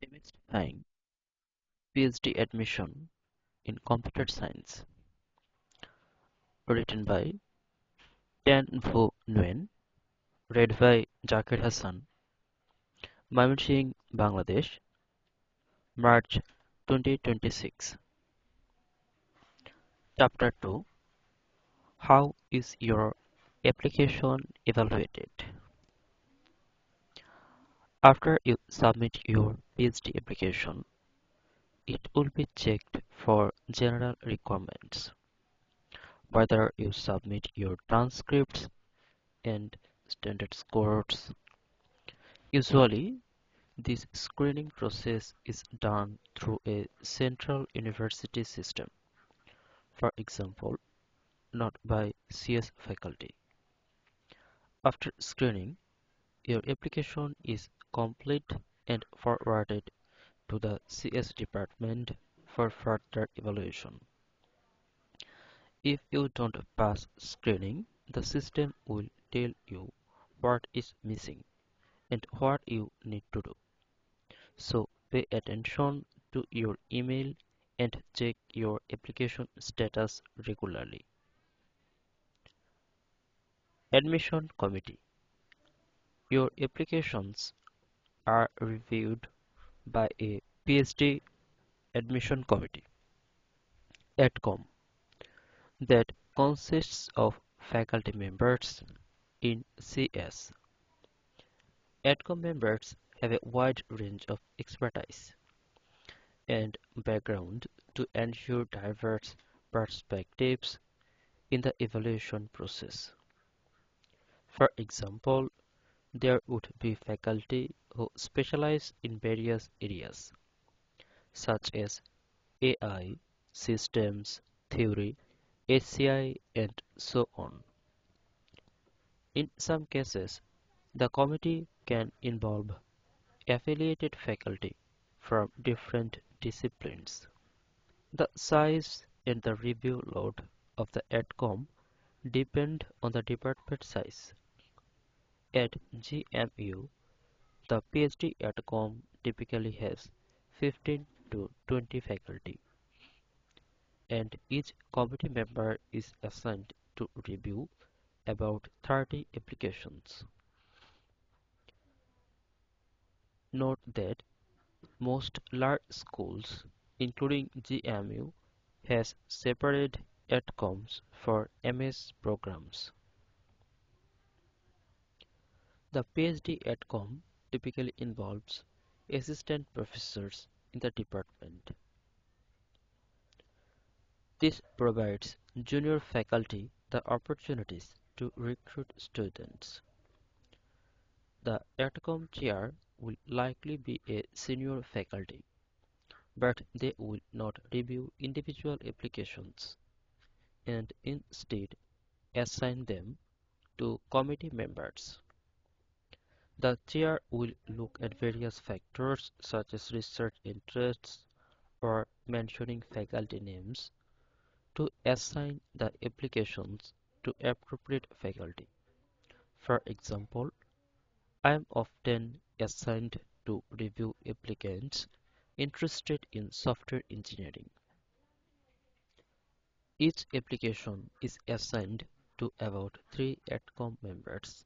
Demystifying PhD Admission in Computer Science, written by ThanhVu Nguyen, read by Zakir Hassan, Mymensingh, Bangladesh, March 2026. Chapter 2: How is your application evaluated? After you submit your PhD application, it will be checked for general requirements, whether you submit your transcripts and standard scores. Usually, this screening process is done through a central university system, for example, not by CS faculty. After screening, your application is complete and forwarded to the CS department for further evaluation. If you don't pass screening, the system will tell you what is missing and what you need to do. So pay attention to your email and check your application status regularly. Admission Committee. Your applications are reviewed by a PhD admission committee (ADCOM) that consists of faculty members in CS. ADCOM members have a wide range of expertise and background to ensure diverse perspectives in the evaluation process. For example, there would be faculty who specialize in various areas, such as AI, systems, theory, HCI, and so on. In some cases, the committee can involve affiliated faculty from different disciplines. The size and the review load of the ADCOM depend on the department size. At GMU, the PhD ADCOM typically has 15 to 20 faculty, and each committee member is assigned to review about 30 applications. Note that most large schools, including GMU, has separate ADCOMs for MS programs. The PhD ADCOM typically involves assistant professors in the department. This provides junior faculty the opportunities to recruit students. The ADCOM chair will likely be a senior faculty, but they will not review individual applications and instead assign them to committee members. The chair will look at various factors such as research interests or mentioning faculty names to assign the applications to appropriate faculty. For example, I am often assigned to review applicants interested in software engineering. Each application is assigned to about 3 ADCOM members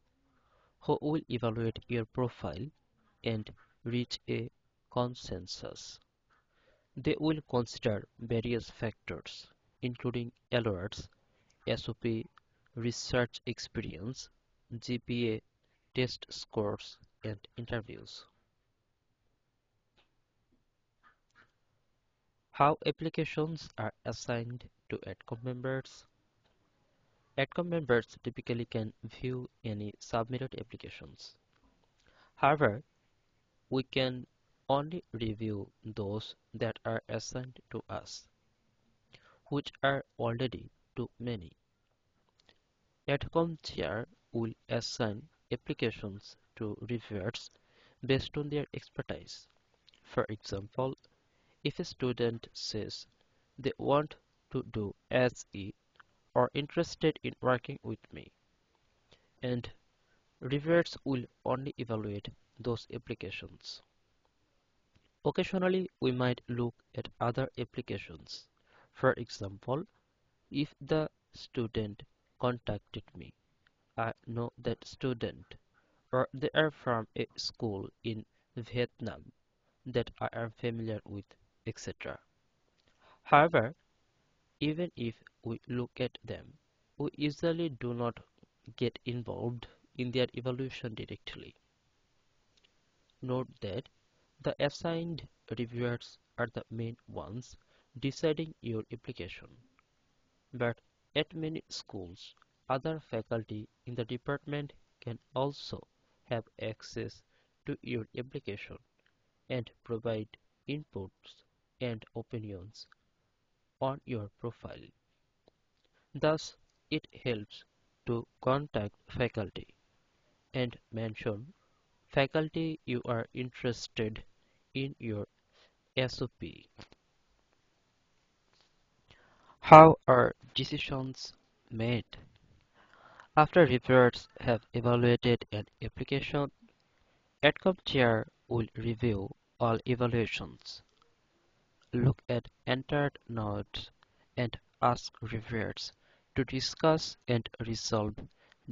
who will evaluate your profile and reach a consensus. They will consider various factors, including alerts, SOP, research experience, GPA, test scores, and interviews. How applications are assigned to ADCOM members? ADCOM members typically can view any submitted applications. However, we can only review those that are assigned to us, which are already too many. ADCOM chair will assign applications to reviewers based on their expertise. For example, if a student says they want to do SE or interested in working with me, and reviewers will only evaluate those applications. Occasionally, we might look at other applications. For example, if the student contacted me, I know that student, or they are from a school in Vietnam that I am familiar with, etc. However, even if we look at them, we usually do not get involved in their evaluation directly. Note that the assigned reviewers are the main ones deciding your application, but at many schools, other faculty in the department can also have access to your application and provide inputs and opinions on your profile. Thus, it helps to contact faculty and mention faculty you are interested in your SOP. How are decisions made? After reviewers have evaluated an application, AdCom chair will review all evaluations, look at entered notes, and ask reviewers to discuss and resolve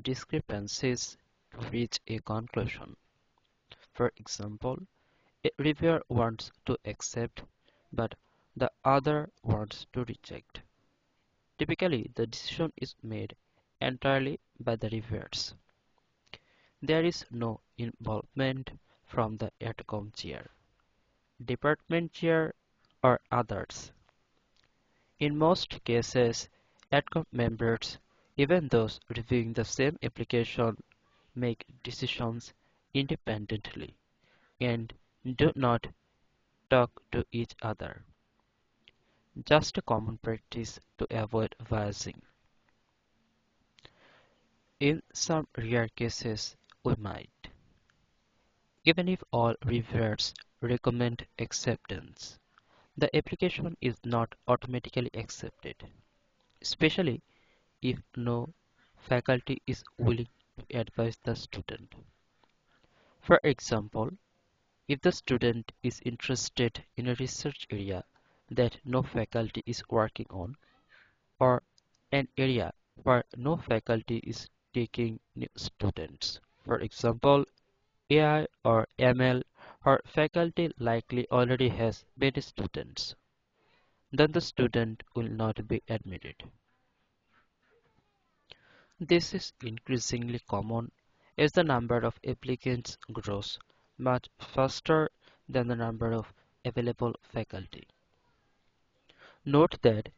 discrepancies to reach a conclusion. For example, a reviewer wants to accept, but the other wants to reject. Typically, the decision is made entirely by the reviewers. There is no involvement from the AdCom chair, department chair, or others. In most cases, AdCom members, even those reviewing the same application, make decisions independently and do not talk to each other. Just a common practice to avoid biasing. In some rare cases, we might, even if all reviewers recommend acceptance, the application is not automatically accepted, especially if no faculty is willing to advise the student. For example, if the student is interested in a research area that no faculty is working on, or an area where no faculty is taking new students, for example, AI or ML, or faculty likely already has many students, then the student will not be admitted. This is increasingly common as the number of applicants grows much faster than the number of available faculty. Note that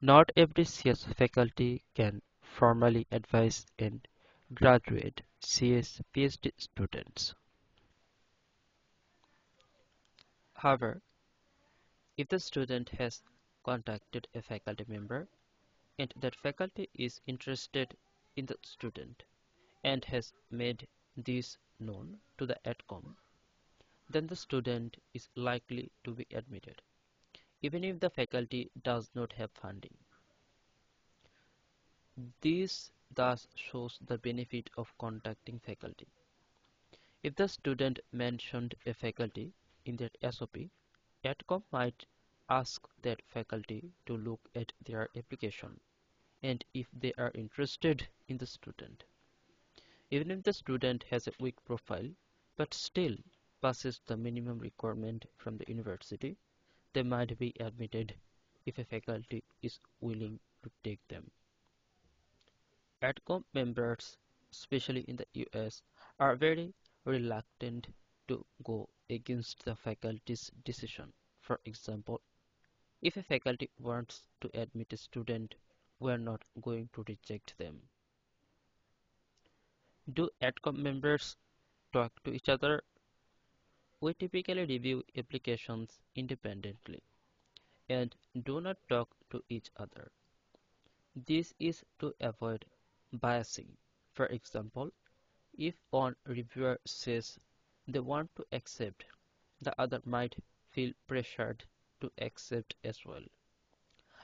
not every CS faculty can formally advise and graduate CS PhD students. However, if the student has contacted a faculty member and that faculty is interested in the student and has made this known to the AdCom, then the student is likely to be admitted, even if the faculty does not have funding. This thus shows the benefit of contacting faculty. If the student mentioned a faculty in their SOP, AdCom might ask that faculty to look at their application and if they are interested in the student. Even if the student has a weak profile but still passes the minimum requirement from the university, they might be admitted if a faculty is willing to take them. AdCom members, especially in the US, are very reluctant to go against the faculty's decision. For example, if a faculty wants to admit a student, we are not going to reject them. Do AdCom members talk to each other? We typically review applications independently and do not talk to each other. This is to avoid biasing. For example, if one reviewer says they want to accept, the other might feel pressured to accept as well.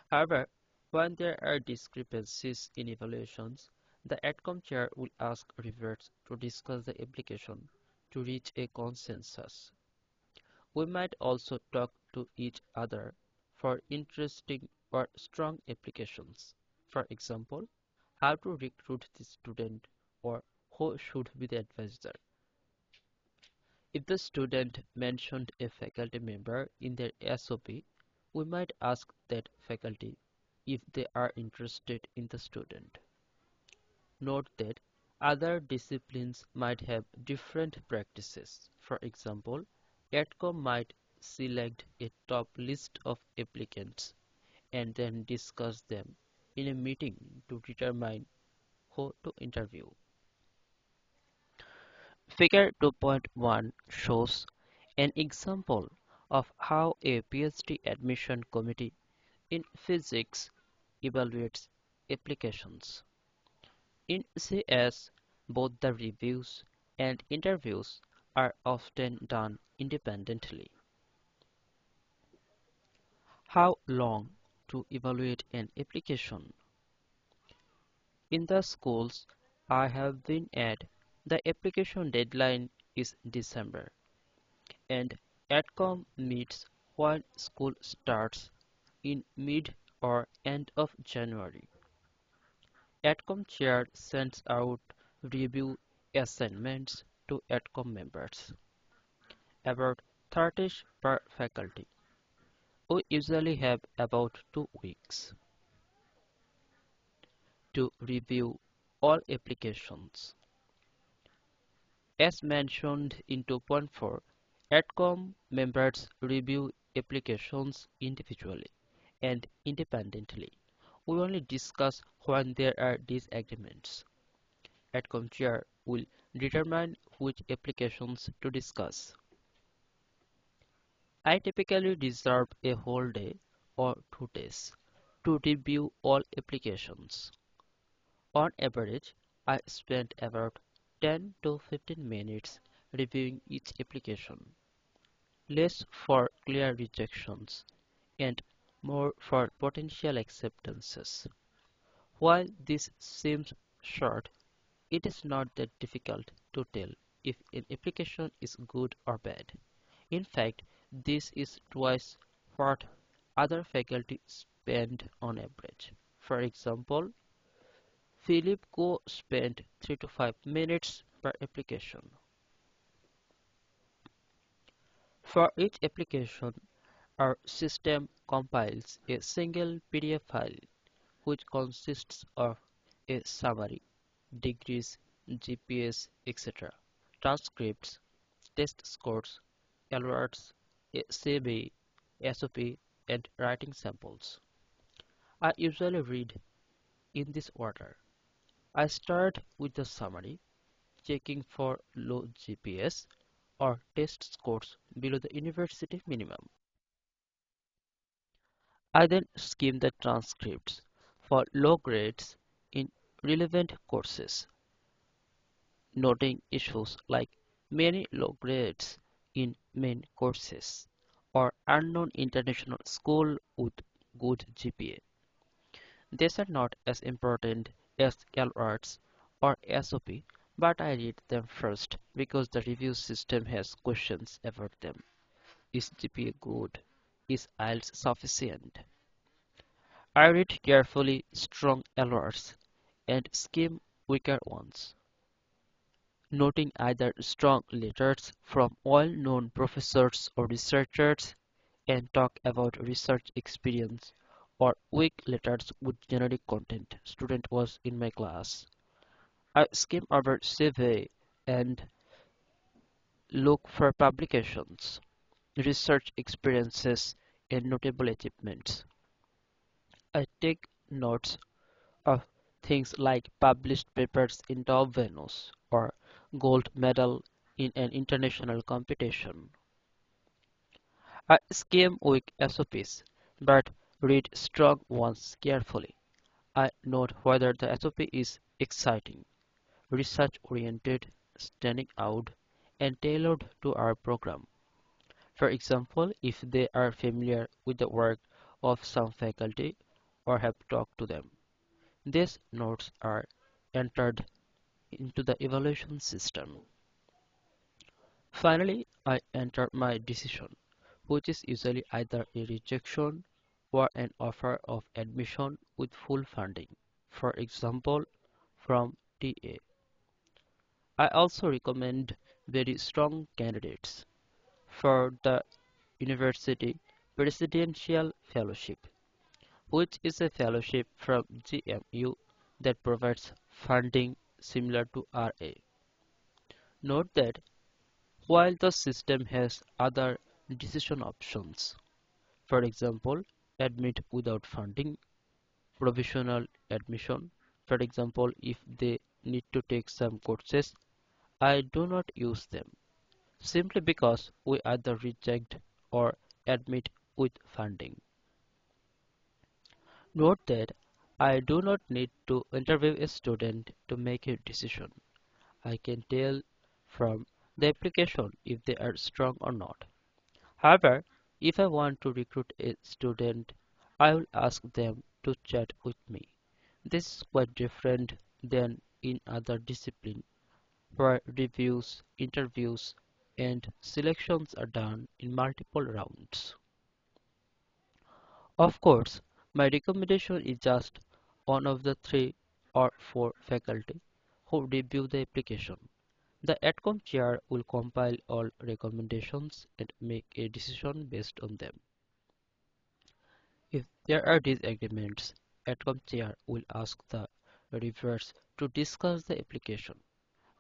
However, when there are discrepancies in evaluations, the AdCom chair will ask reviewers to discuss the application to reach a consensus. We might also talk to each other for interesting or strong applications. For example, how to recruit the student or who should be the advisor. If the student mentioned a faculty member in their SOP, we might ask that faculty if they are interested in the student. Note that other disciplines might have different practices. For example, AdCom might select a top list of applicants and then discuss them in a meeting to determine who to interview. Figure 2.1 shows an example of how a PhD admission committee in physics evaluates applications. In CS, both the reviews and interviews are often done independently. How long to evaluate an application? In the schools I have been at, the application deadline is December, and AdCom meets when school starts in mid or end of January. AdCom chair sends out review assignments to AdCom members, about 30 per faculty. We usually have about 2 weeks to review all applications. As mentioned in 2.4, AdCom members review applications individually and independently. We only discuss when there are disagreements. AdCom chair will determine which applications to discuss. I typically reserve a whole day or 2 days to review all applications. On average, I spend about 10 to 15 minutes reviewing each application, less for clear rejections and more for potential acceptances. While this seems short, it is not that difficult to tell if an application is good or bad. In fact, this is twice what other faculty spend on average. For example, Philip Go spent 3 to 5 minutes per application. For each application, our system compiles a single PDF file which consists of a summary, degrees, GPS, etc., transcripts, test scores, alerts, a CV, SOP, and writing samples. I usually read in this order. I start with the summary, checking for low GPS or test scores below the university minimum. I then skim the transcripts for low grades in relevant courses, noting issues like many low grades in main courses or unknown international school with good GPA. These are not as important as LRs or SOP, but I read them first because the review system has questions about them. Is GPA good? Is IELTS sufficient? I read carefully strong LRs and skim weaker ones, noting either strong letters from well-known professors or researchers and talk about research experience, or weak letters with generic content. Student was in my class. I skim over CV and look for publications, research experiences, and notable achievements. I take notes of things like published papers in top venues or gold medal in an international competition. I skim weak SOPs, but read strong ones carefully. I note whether the SOP is exciting, research-oriented, standing out, and tailored to our program. For example, if they are familiar with the work of some faculty or have talked to them. These notes are entered into the evaluation system. Finally, I enter my decision. which is usually either a rejection or an offer of admission with full funding. For example, from TA. I also recommend very strong candidates for the University Presidential Fellowship, which is a fellowship from GMU that provides funding similar to RA. Note that while the system has other decision options, for example, admit without funding, provisional admission, for example, if they need to take some courses, I do not use them simply because we either reject or admit with funding. Note that I do not need to interview a student to make a decision. I can tell from the application if they are strong or not. However, if I want to recruit a student, I will ask them to chat with me. This is quite different than in other disciplines where reviews, interviews, and selections are done in multiple rounds. Of course, my recommendation is just one of the 3 or 4 faculty who review the application. The AdCom chair will compile all recommendations and make a decision based on them. If there are disagreements, AdCom chair will ask the reviewers to discuss the application.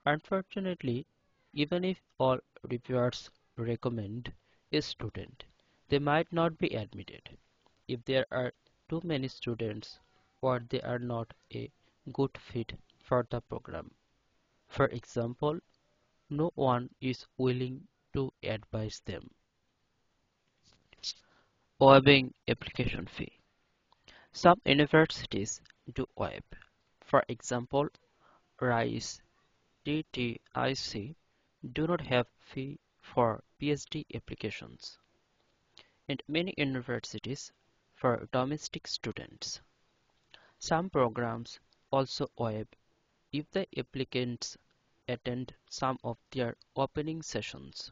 Unfortunately, even if all reviewers recommend a student, they might not be admitted if there are too many students or they are not a good fit for the program. For example, no one is willing to advise them. Waiving application fee. Some universities do waive. For example, RISE, TTIC do not have fee for PhD applications, and many universities for domestic students. Some programs also waive if the applicants attend some of their opening sessions.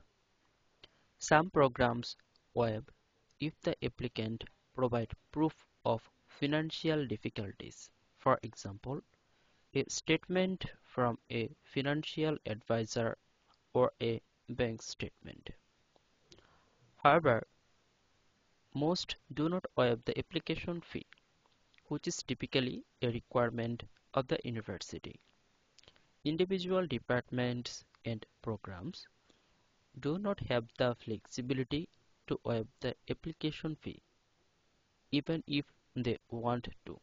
Some programs waive if the applicant provide proof of financial difficulties. For example, a statement from a financial advisor or a bank statement. However, most do not waive the application fee, which is typically a requirement of the university. Individual departments and programs do not have the flexibility to waive the application fee, even if they want to.